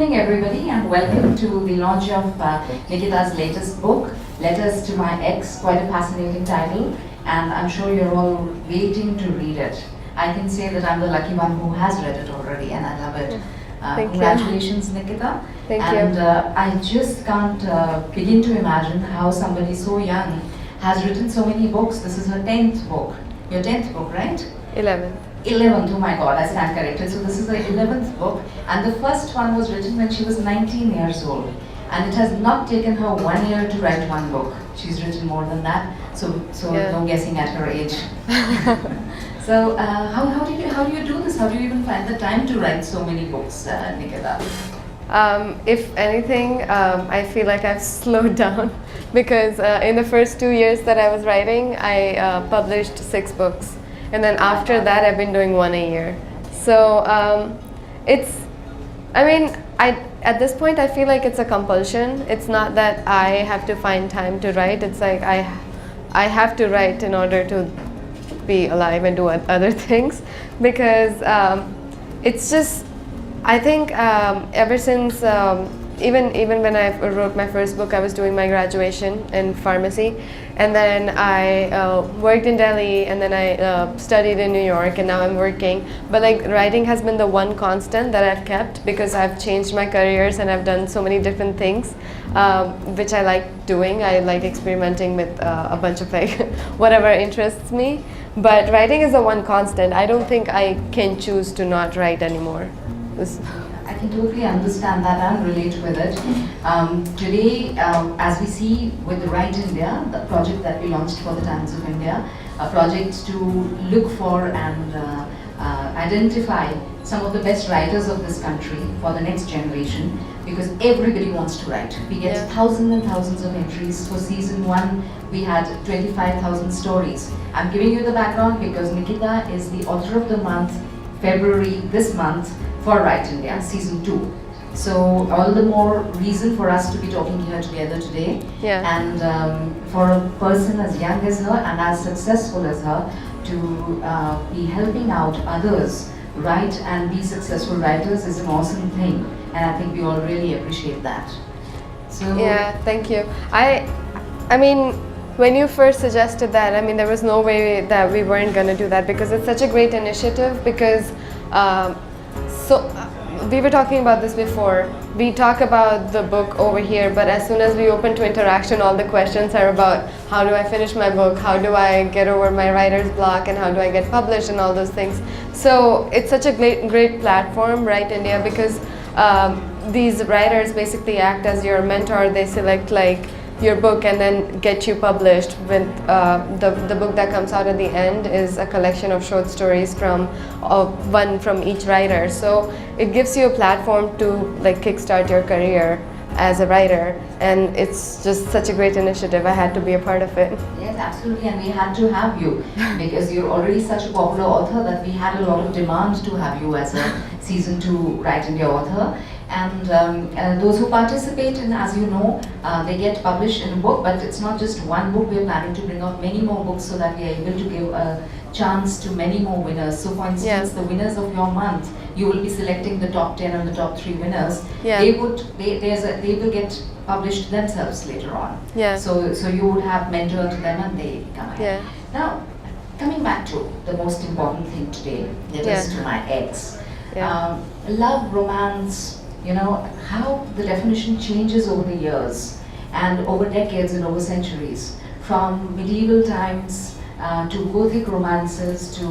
evening, everybody, and welcome to the launch of Nikita's latest book, Letters to My Ex. Quite a fascinating title, and I'm sure you're all waiting to read it. I can say that I'm the lucky one who has read it already, and I love it. Congratulations, Nikita. Thank you. And I just can't begin to imagine how somebody so young has written so many books. This is her 10th book. Your 10th book, right? 11th. 11th, oh my god, I stand corrected. So this is the 11th book, and the first one was written when she was 19 years old. And it has not taken her 1 year to write one book. She's written more than that, so no guessing at her age. So how do you do this? How do you even find the time to write so many books, Nikita? If anything, I feel like I've slowed down because in the first 2 years that I was writing, I published 6 books. And then after that, I've been doing 1 a year. So at this point, I feel like it's a compulsion. It's not that I have to find time to write. It's like I have to write in order to be alive and do other things. Because it's just, I think ever since, even when I wrote my first book, I was doing my graduation in pharmacy. And then I worked in Delhi, and then I studied in New York, and now I'm working. But like writing has been the one constant that I've kept because I've changed my careers and I've done so many different things, which I like doing. I like experimenting with a bunch of like whatever interests me. But writing is the one constant. I don't think I can choose to not write anymore. I can totally understand that and relate with it. Today, as we see with the Write India, the project that we launched for the Times of India, a project to look for and identify some of the best writers of this country for the next generation, because everybody wants to write. We get thousands and thousands of entries. For season 1, we had 25,000 stories. I'm giving you the background because Nikita is the author of the month, February this month, for Write India, season 2. So all the more reason for us to be talking here together today. And for a person as young as her and as successful as her to be helping out others write and be successful writers is an awesome thing. And I think we all really appreciate that. So yeah, thank you. I mean, when you first suggested that, I mean, there was no way that we weren't going to do that because it's such a great initiative. Because we were talking about this before. We talk about the book over here, but as soon as we open to interaction, all the questions are about how do I finish my book, how do I get over my writer's block, and how do I get published, and all those things. So it's such a great platform, Write India, because these writers basically act as your mentor. They select like your book and then get you published. With the book that comes out at the end is a collection of short stories from one from each writer. So it gives you a platform to like kickstart your career as a writer, and it's just such a great initiative. I had to be a part of it. Yes, absolutely, and we had to have you because you're already such a popular author that we had a lot of demand to have you as a season 2 Write India author. And those who participate in, as you know, they get published in a book, but it's not just one book. We're planning to bring out many more books so that we are able to give a chance to many more winners. So for instance, the winners of your month, you will be selecting the top 10 and the top 3 winners. They will get published themselves later on. So you would have mentored them and they come ahead. Now, coming back to the most important thing today, Letters to My Ex. Love, romance, you know, how the definition changes over the years and over decades and over centuries. From medieval times to Gothic romances to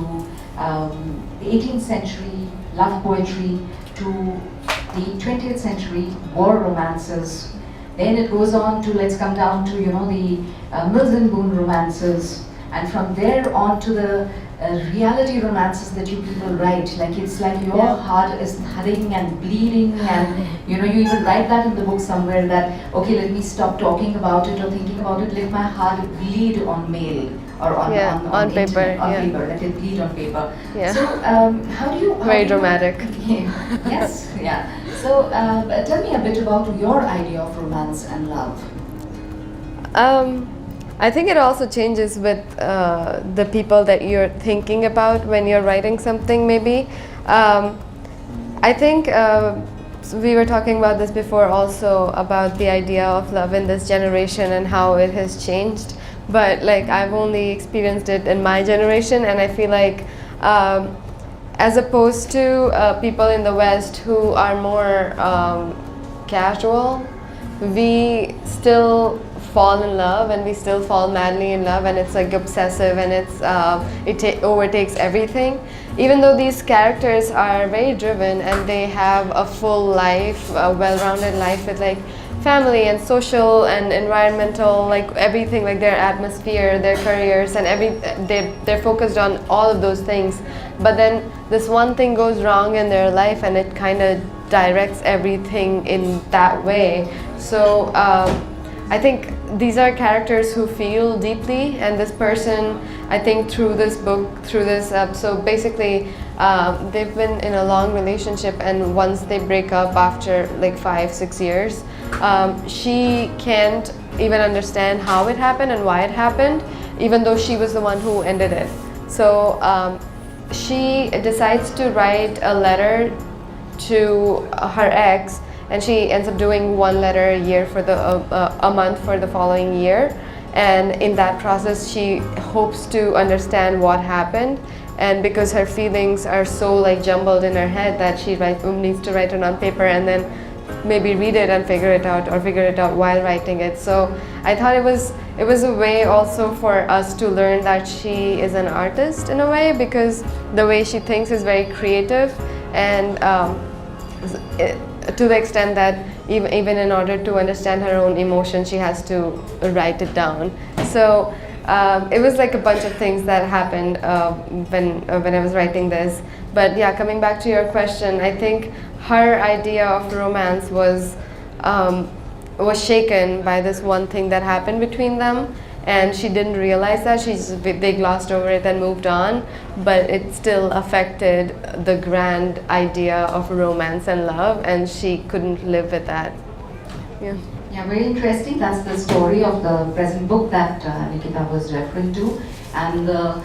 the 18th century love poetry to the 20th century war romances. Then it goes on to, let's come down to, you know, the Mills and Boon romances. And from there on to the reality romances that you people write. Like it's like your heart is thudding and bleeding, and you know, you even write that in the book somewhere that, okay, let me stop talking about it or thinking about it, let my heart bleed on mail or on paper. Paper, let it bleed on paper. So how do you... Very dramatic. Yes, yeah. So tell me a bit about your idea of romance and love. I think it also changes with the people that you're thinking about when you're writing something, maybe. I think So we were talking about this before also, about the idea of love in this generation and how it has changed. But like, I've only experienced it in my generation, and I feel like as opposed to people in the West who are more casual, we still fall in love, and we still fall madly in love, and it's like obsessive, and it overtakes everything. Even though these characters are very driven and they have a full life, a well-rounded life with like family and social and environmental, like everything, like their atmosphere, their careers, and they're focused on all of those things. But then this one thing goes wrong in their life, and it kind of directs everything in that way. So I think these are characters who feel deeply, and this person, I think through this book, so basically they've been in a long relationship, and once they break up after like 5-6 years, she can't even understand how it happened and why it happened, even though she was the one who ended it. So she decides to write a letter to her ex, and she ends up doing one letter a year for a month for the following year. And in that process, she hopes to understand what happened. And because her feelings are so like jumbled in her head, that she needs to write it on paper and then maybe read it and figure it out, or figure it out while writing it. So I thought it was a way also for us to learn that she is an artist in a way, because the way she thinks is very creative, and to the extent that even in order to understand her own emotion, she has to write it down. So it was like a bunch of things that happened when I was writing this. But yeah, coming back to your question, I think her idea of romance was shaken by this one thing that happened between them, and she didn't realize that. They glossed over it and moved on, but it still affected the grand idea of romance and love, and she couldn't live with that. Yeah. Yeah, very interesting. That's the story of the present book that Nikita was referring to. And the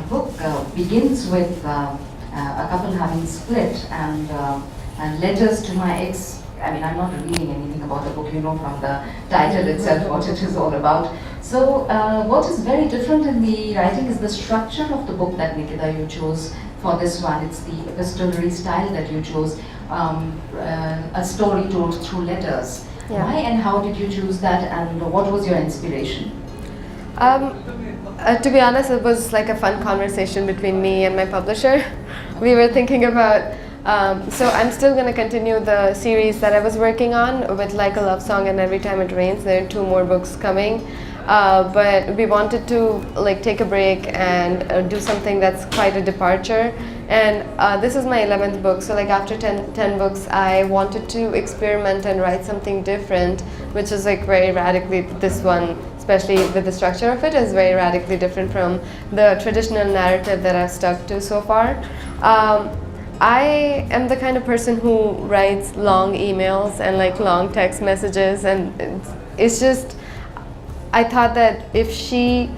book begins with a couple having split, and letters to my ex. I mean, I'm not revealing anything about the book, you know from the title itself what it is all about. So what is very different in the writing is the structure of the book that Nikita you chose for this one. It's the epistolary style that you chose, a story told through letters. Yeah. Why and how did you choose that, and what was your inspiration? To be honest, it was like a fun conversation between me and my publisher. We were thinking about, so I'm still going to continue the series that I was working on with Like a Love Song and Every Time It Rains. There are 2 more books coming. But we wanted to like take a break and do something that's quite a departure. And this is my 11th book, so like after 10 books, I wanted to experiment and write something different, which is like very radically, this one, especially with the structure of it, is very radically different from the traditional narrative that I've stuck to so far. I am the kind of person who writes long emails and like long text messages, and it's just, I thought that if she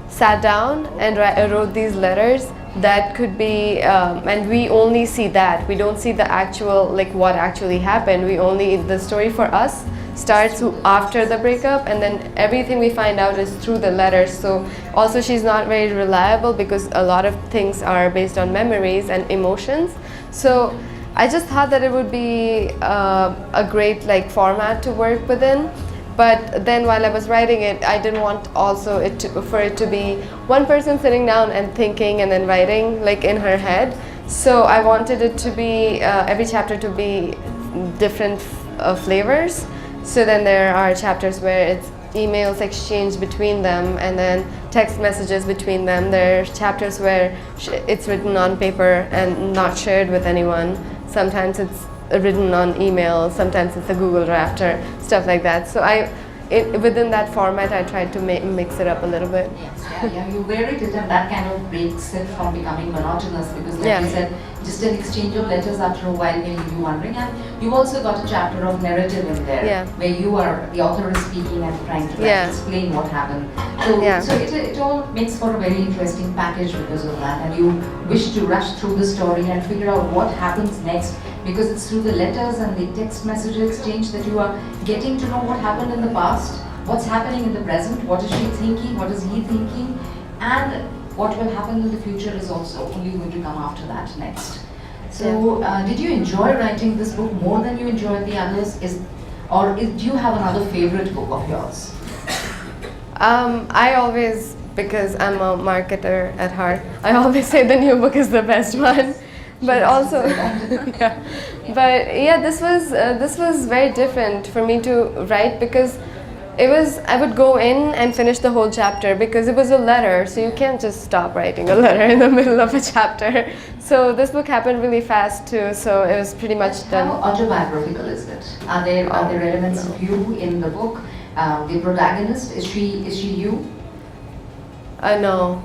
sat down and wrote these letters, that could be, and we only see that. We don't see the actual, like what actually happened. The story for us starts after the breakup, and then everything we find out is through the letters. So also she's not very reliable, because a lot of things are based on memories and emotions. So I just thought that it would be a great like format to work within. But then while I was writing it, I didn't want also for it to be one person sitting down and thinking and then writing like in her head. So I wanted it to be, every chapter to be different flavors. So then there are chapters where it's emails exchanged between them, and then text messages between them. There are chapters where it's written on paper and not shared with anyone. Sometimes it's written on email, sometimes it's a Google draft or stuff like that. So within that format, I tried to mix it up a little bit. Yes, yeah, you varied it, and that kind of breaks it from becoming monotonous, because like you said, just an exchange of letters after a while may leave you wondering. And you've also got a chapter of narrative in there, where the author is speaking and trying to explain what happened. So it all makes for a very interesting package because of that, and you wish to rush through the story and figure out what happens next, because it's through the letters and the text message exchange that you are getting to know what happened in the past, what's happening in the present, what is she thinking, what is he thinking, and what will happen in the future is also only going to come after that next. So, did you enjoy writing this book more than you enjoyed the others? Do you have another favorite book of yours? I always, because I'm a marketer at heart, I always say the new book is the best one. But also, yeah. But yeah, this was very different for me to write, because I would go in and finish the whole chapter, because it was a letter, so you can't just stop writing a letter in the middle of a chapter. So this book happened really fast too, so it was pretty much done. How autobiographical is it? Are there elements of you in the book? The protagonist, is she you? No.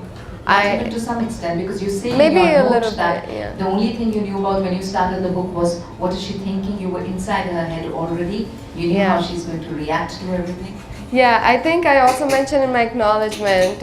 Even to some extent, because you say maybe in your a note little that bit, yeah. the only thing you knew about when you started the book was what is she thinking. You were inside her head already. You knew how she's going to react to everything. Yeah, I think I also mentioned in my acknowledgement,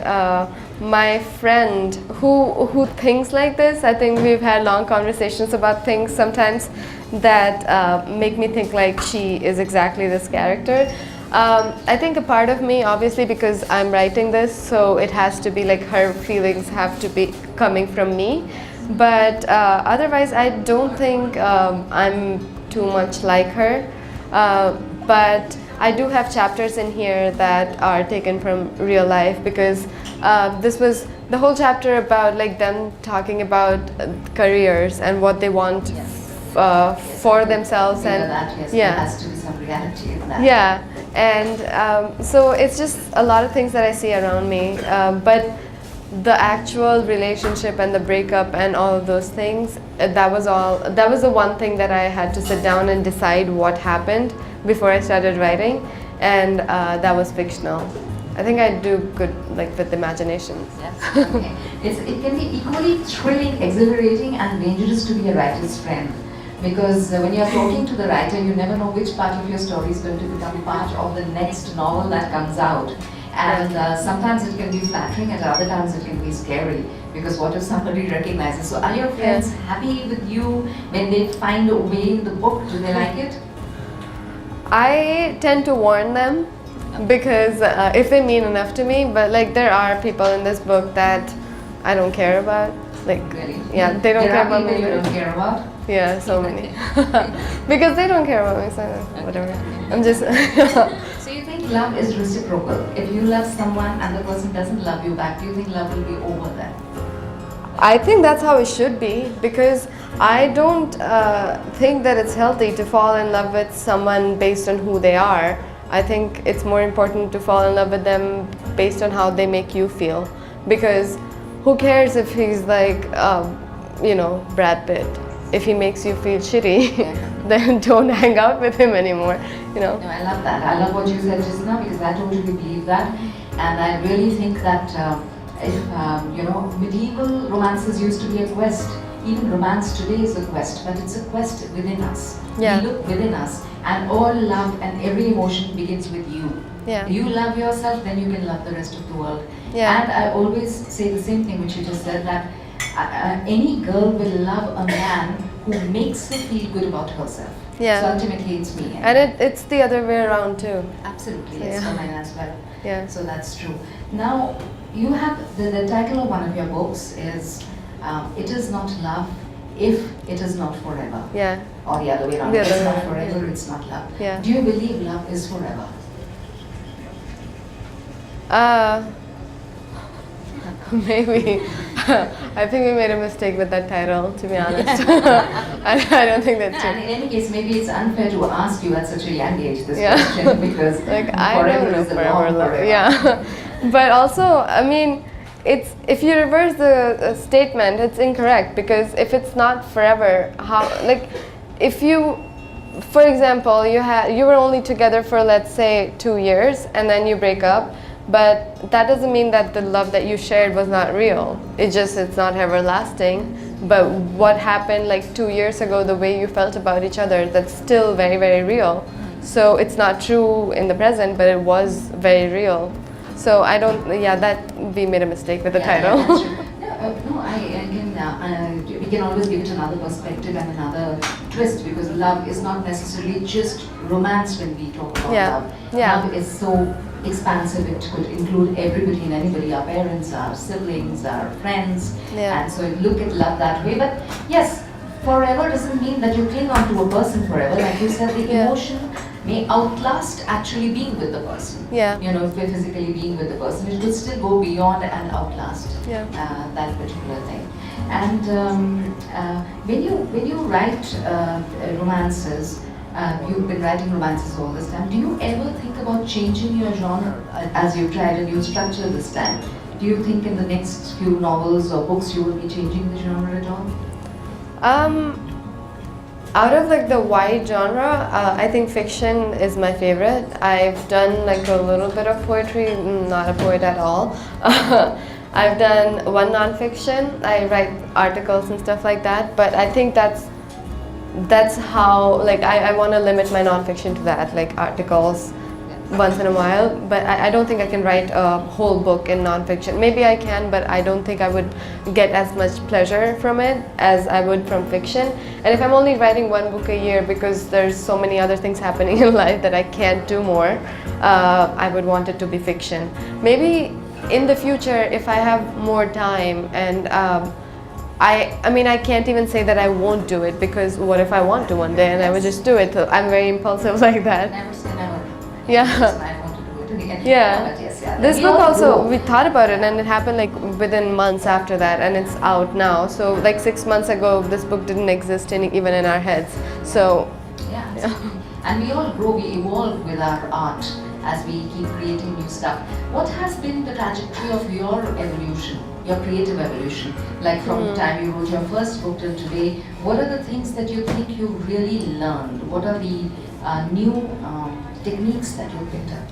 my friend who thinks like this. I think we've had long conversations about things sometimes that make me think like she is exactly this character. I think a part of me, obviously, because I'm writing this, so it has to be like her feelings have to be coming from me. But otherwise, I don't think I'm too much like her. But I do have chapters in here that are taken from real life, because this was the whole chapter about like them talking about careers and what they want for themselves. And there has to be some reality in that. Yeah. And so it's just a lot of things that I see around me, but the actual relationship and the breakup and all of those things, that was the one thing that I had to sit down and decide what happened before I started writing, and that was fictional. I think I do good like with imagination. Yes. Okay. It can be equally thrilling, exhilarating, and dangerous to be a writer's friend. Because when you're talking to the writer, you never know which part of your story is going to become part of the next novel that comes out. And sometimes it can be flattering, and other times it can be scary. Because what if somebody recognizes? So are your friends happy with you when they find a way in the book? Do they like it? I tend to warn them, because if they mean enough to me, but like there are people in this book that I don't care about. Like, really? Yeah, they don't care about me. There are people you don't care about? Yeah, so many. Because they don't care about me, so whatever. I'm just... So you think love is reciprocal? If you love someone and the person doesn't love you back, do you think love will be over then? I think that's how it should be, because I don't think that it's healthy to fall in love with someone based on who they are. I think it's more important to fall in love with them based on how they make you feel. Because who cares if he's like, Brad Pitt? If he makes you feel shitty, then don't hang out with him anymore, No, I love that. I love what you said just now, because I totally believe that. And I really think that if, medieval romances used to be a quest. Even romance today is a quest, but it's a quest within us. Yeah. We look within us, and all love and every emotion begins with you. Yeah. You love yourself, then you can love the rest of the world. Yeah. And I always say the same thing which you just said, that any girl will love a man who makes her feel good about herself. Yeah. So ultimately it's me. And it's the other way around too. Absolutely, So, it's yeah. for mine as well. Yeah. So that's true. Now, you have, the title of one of your books is It Is Not Love If It Is Not Forever. Yeah. Or the other way around, The it's other not way, forever, yeah. it's not love. Yeah. Do you believe love is forever? Maybe. I think we made a mistake with that title, to be honest. I don't think that's And true. in any case, maybe it's unfair to ask you at such a young age this Yeah. question, because Like, I forever don't know is a forever long love. forever. Yeah. But also, I mean, it's if you reverse the statement, it's incorrect, because if it's not forever, how, like, if you, for example, you were only together for, let's say, 2 years, and then you break up, but that doesn't mean that the love that you shared was not real. It's not everlasting. But what happened like 2 years ago, the way you felt about each other, that's still very, very real. So it's not true in the present, but it was very real. So I don't, that we made a mistake with the title. That's true. No, we can always give it another perspective and another twist, because love is not necessarily just romance when we talk about Yeah. love. Yeah. Love is so expansive, it could include everybody and anybody, our parents, our siblings, our friends, Yeah. and so you look at love that way. But yes, forever doesn't mean that you cling on to a person forever. Like you said, the Yeah. emotion may outlast actually being with the person. Yeah. You know, if we're physically being with the person, it will still go beyond and outlast Yeah. that particular thing. And when you write romances, you've been writing romances all this time. Do you ever think about changing your genre as you've tried a new structure this time? Do you think in the next few novels or books you will be changing the genre at all? Out of like the wide genre, I think fiction is my favorite. I've done like a little bit of poetry, not a poet at all. I've done one nonfiction. I write articles and stuff like that, but I think that's how, like, I want to limit my nonfiction to that, like articles once in a while, but I don't think I can write a whole book in nonfiction. Maybe I can, but I don't think I would get as much pleasure from it as I would from fiction. And if I'm only writing one book a year because there's so many other things happening in life that I can't do more, I would want it to be fiction. Maybe in the future, if I have more time and I mean, I can't even say that I won't do it, because what if I want to one day and I would just do it? I'm very impulsive like that. Never say never. Yeah. I want to do it again. Yeah. But yes, yeah. This We book all also, grow. we thought about it and it happened like within months after that, and it's out now. So like 6 months ago, this book didn't exist even in our heads. So Yeah, absolutely. And we all grow, we evolve with our art as we keep creating new stuff. What has been the trajectory of your evolution, your creative evolution? Like from the time you wrote your first book till today, what are the things that you think you really learned? What are the new techniques that you picked up?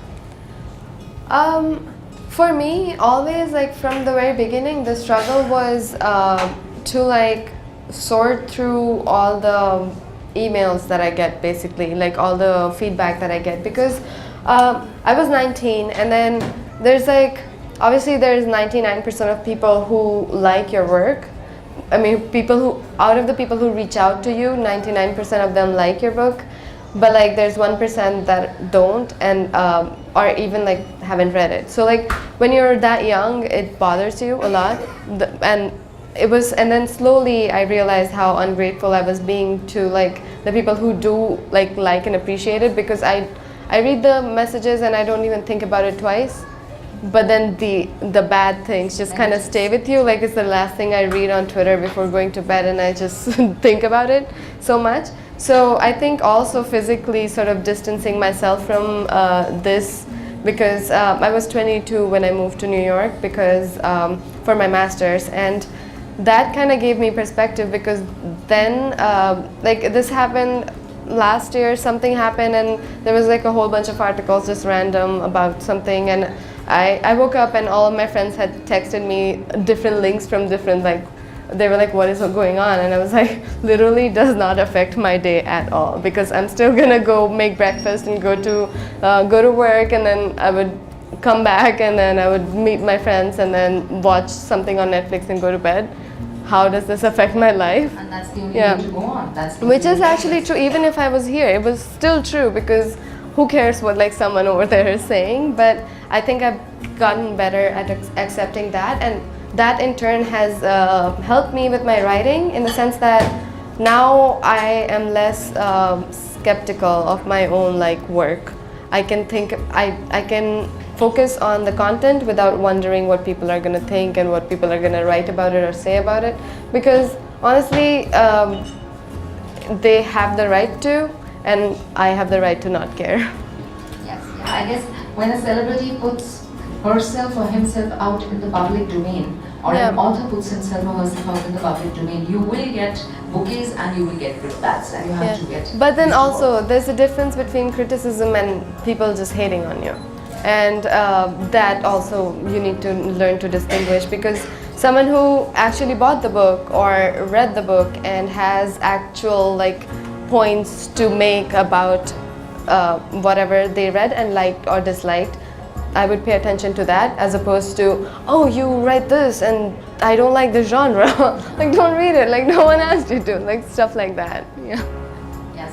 For me, always like from the very beginning, the struggle was to like sort through all the emails that I get, basically, like all the feedback that I get, because I was 19, and then there's like, obviously there's 99% of people who like your work. I mean, out of the people who reach out to you, 99% of them like your book, but like there's 1% that don't, and or even like haven't read it. So like when you're that young, it bothers you a lot, and then slowly I realized how ungrateful I was being to like the people who do like and appreciate it, because I read the messages and I don't even think about it twice, but then the bad things just kind of stay with you. Like it's the last thing I read on Twitter before going to bed, and I just think about it so much. So I think also physically sort of distancing myself from this, because I was 22 when I moved to New York because for my master's, and that kind of gave me perspective, because then like this happened last year, something happened and there was like a whole bunch of articles just random about something, and I woke up and all of my friends had texted me different links from different, like they were like, what is going on? And I was like, literally does not affect my day at all, because I'm still gonna go make breakfast and go to work, and then I would come back and then I would meet my friends and then watch something on Netflix and go to bed. How does this affect my life? And that's the only Yeah. way to go on. That's the Which only is way. actually true. Even if I was here, it was still true, because who cares what like someone over there is saying? But I think I've gotten better at accepting that, and that in turn has helped me with my writing, in the sense that now I am less skeptical of my own like work. I can focus on the content without wondering what people are going to think and what people are going to write about it or say about it, because honestly they have the right to, and I have the right to not care. Yes, yeah. I guess when a celebrity puts herself or himself out in the public domain, or an Yeah. author puts himself or herself out in the public domain, you will get bouquets and you will get brickbats, and you have to get. But then used to also both. there's a difference between criticism and people just hating on you, and that also you need to learn to distinguish, because someone who actually bought the book or read the book and has actual like points to make about whatever they read and liked or disliked, I would pay attention to that, as opposed to, oh, you write this and I don't like the genre. Like, don't read it, like no one asked you to, like stuff like that. Yeah.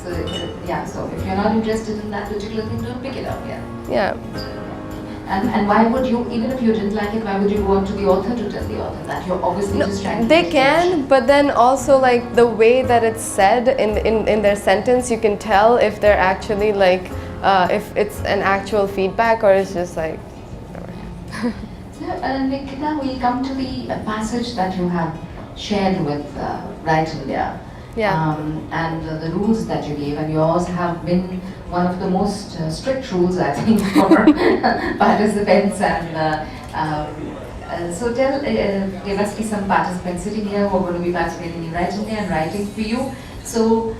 So if you're not interested in that particular thing, don't pick it up. Yeah. Yeah. And why would you, even if you didn't like it, why would you go up to the author to tell the author that you're obviously just trying to They make can, attention? but then also like the way that it's said in their sentence, you can tell if they're actually like, if it's an actual feedback or it's just like, whatever. So, Nikita, we'll come to the passage that you have shared with Right India. Yeah. And the rules that you gave, and yours have been one of the most strict rules, I think, for participants. And so there must be some participants sitting here who are going to be participating in Right India and writing for you. So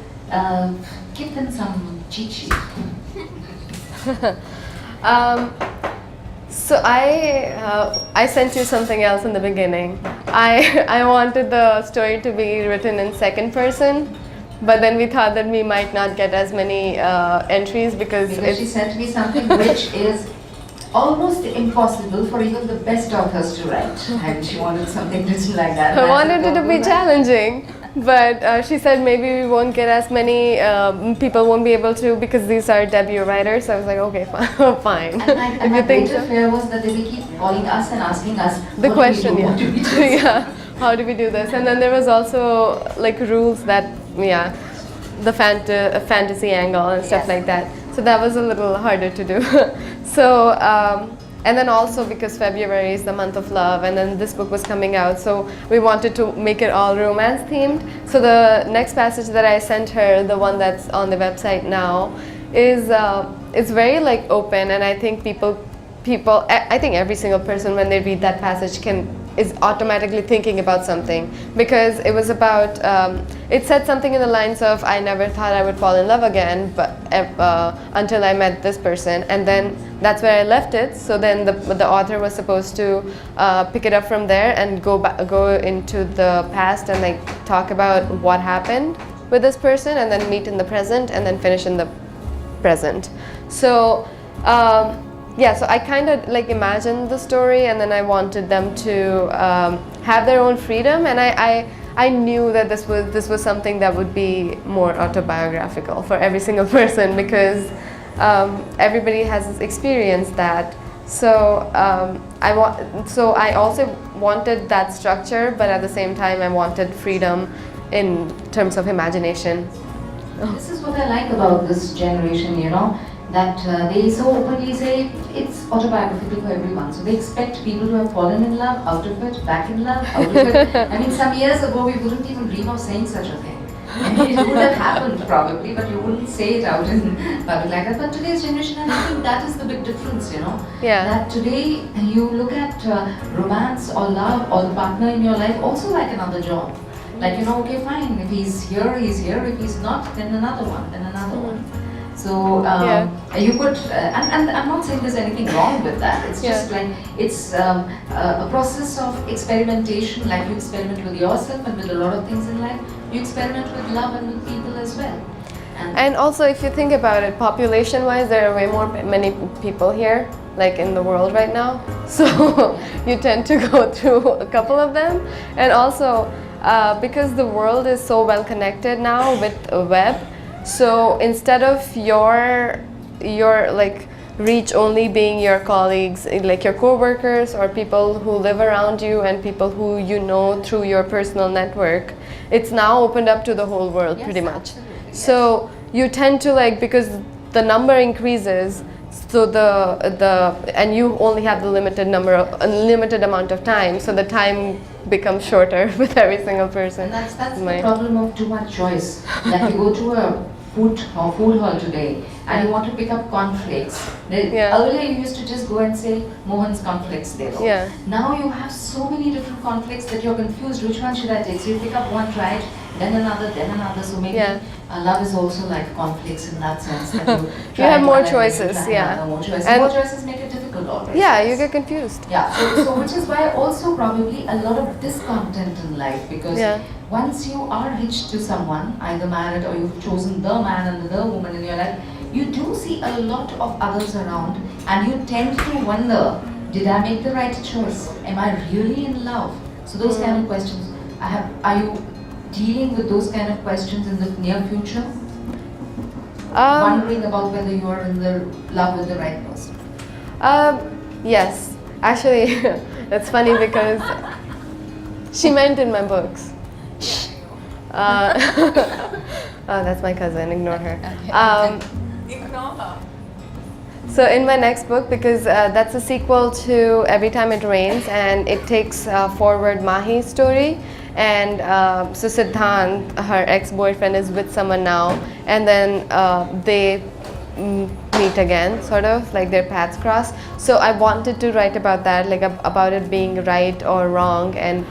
give them some cheat sheet. So I sent you something else in the beginning. I wanted the story to be written in second person, but then we thought that we might not get as many entries because she sent me something which is almost impossible for even the best authors to write, and she wanted something written like that. I wanted it to be challenging, but she said maybe we won't get as many, people won't be able to because these are debut writers. So I was like, okay, fine. And my greater fear was that they will keep calling us and asking us The question, what do we do? yeah, how do we do this? And then there was also like rules that, yeah, the fantasy angle and stuff like that. So that was a little harder to do. So, and then also because February is the month of love, and then this book was coming out, so we wanted to make it all romance themed. So the next passage that I sent her, the one that's on the website now, is it's very like open, and I think I think every single person when they read that passage is automatically thinking about something, because it was about, it said something in the lines of, I never thought I would fall in love again, but until I met this person, and then that's where I left it. So then the author was supposed to pick it up from there and go into the past and like talk about what happened with this person, and then meet in the present, and then finish in the present. So yeah, so I kind of like imagined the story, and then I wanted them to have their own freedom, and I knew that this was something that would be more autobiographical for every single person, because everybody has experienced that. So I also wanted that structure, but at the same time I wanted freedom in terms of imagination. This is what I like about this generation, you know, that they so openly say it's autobiographical for everyone. So they expect people to have fallen in love, out of it, back in love, out of it. I mean, some years ago we wouldn't even dream of saying such a thing. I mean, it would have happened probably, but you wouldn't say it out in public like that. But today's generation, and I think that is the big difference, you know. Yeah. That today you look at romance or love or the partner in your life also like another job. Like, you know, okay, fine, if he's here, he's here. If he's not, then another one, then another one. So you could, and I'm not saying there's anything wrong with that. It's just like, it's a process of experimentation, like you experiment with yourself and with a lot of things in life. You experiment with love and with people as well. And also, if you think about it, population-wise, there are many people here, like in the world right now. So you tend to go through a couple of them. And also, because the world is so well connected now with a web, so instead of your like reach only being your colleagues, like your co-workers or people who live around you and people who you know through your personal network, it's now opened up to the whole world, pretty much. Absolutely, so you tend to like, because the number increases, so and you only have the limited amount of time, so the time becomes shorter with every single person. And that's the problem of too much choice. Like you go to a food hall today and you want to pick up cornflakes. Earlier you used to just go and say Mohan's cornflakes there. Now you have so many different cornflakes that you're confused which one should I take. So you pick up one, try it, then another. So maybe love is also like conflicts in that sense. That you have more choices, more choices make it difficult always. Yeah, you get confused. Yeah, so which is why also probably a lot of discontent in life, because once you are hitched to someone, either married or you've chosen the man and the woman in your life, you do see a lot of others around and you tend to wonder, did I make the right choice? Am I really in love? So those kind of questions, are you dealing with those kind of questions in the near future? Wondering about whether you are in the love with the right person? Yes. Actually, it's funny because she meant in my books. Uh, oh, that's my cousin. Ignore her. Ignore her. So in my next book, because that's a sequel to Every Time It Rains, and it takes forward Mahi's story, and so Siddhant, her ex-boyfriend, is with someone now, and then they meet again, sort of like their paths cross. So I wanted to write about that, like about it being right or wrong, and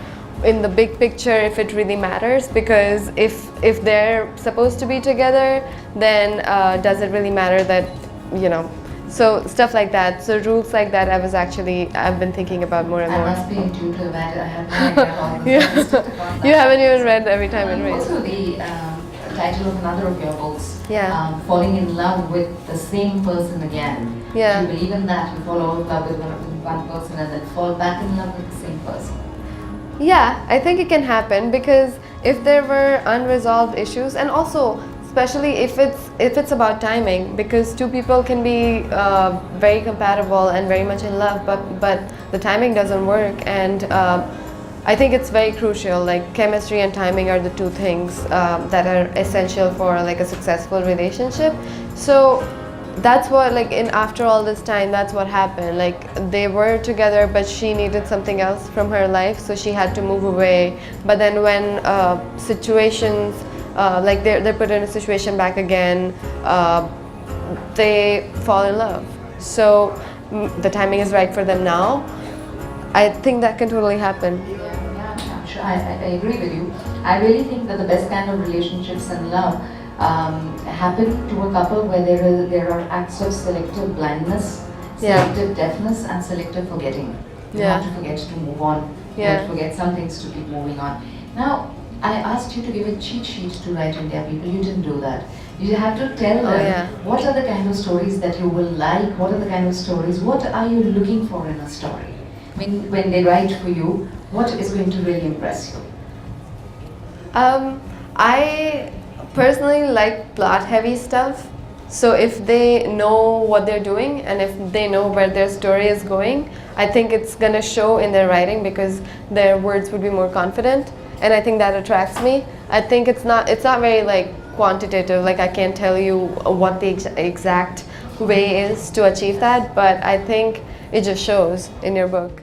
in the big picture, if it really matters, because if they're supposed to be together, then does it really matter that, you know? So stuff like that. So rules like that, I've been thinking about more and I more. must be in tune to the matter. I have no idea about this. Yeah. You haven't even read Every Time It Rains. Also, the title of another of your books, Yeah. Falling in Love with the Same Person Again. Yeah. Do you believe in that? You fall out of love with one person and then fall back in love with the same person? Yeah, I think it can happen, because if there were unresolved issues, and also especially if it's about timing, because two people can be very compatible and very much in love, but the timing doesn't work, and I think it's very crucial. Like chemistry and timing are the two things that are essential for like a successful relationship. So that's what, like, in after all this time, that's what happened. Like they were together, but she needed something else from her life, so she had to move away. But then when situations like they're put in a situation back again, they fall in love. So the timing is right for them now. I think that can totally happen. Yeah, I'm sure. I agree with you. I really think that the best kind of relationships and love happen to a couple where there are acts of selective blindness, Yeah. selective deafness, and selective forgetting. You Yeah. have to forget to move on. You Yeah. have to forget some things to keep moving on. Now, I asked you to give a cheat sheet to Right India people. You didn't do that. You have to tell them yeah. what are the kind of stories that you will like, what are the kind of stories, what are you looking for in a story? When they write for you, what is going to really impress you? I personally like plot-heavy stuff. So if they know what they're doing and if they know where their story is going, I think it's gonna show in their writing, because their words would be more confident, and I think that attracts me. I think it's not very like quantitative. Like I can't tell you what the exact way is to achieve that, but I think it just shows in your book.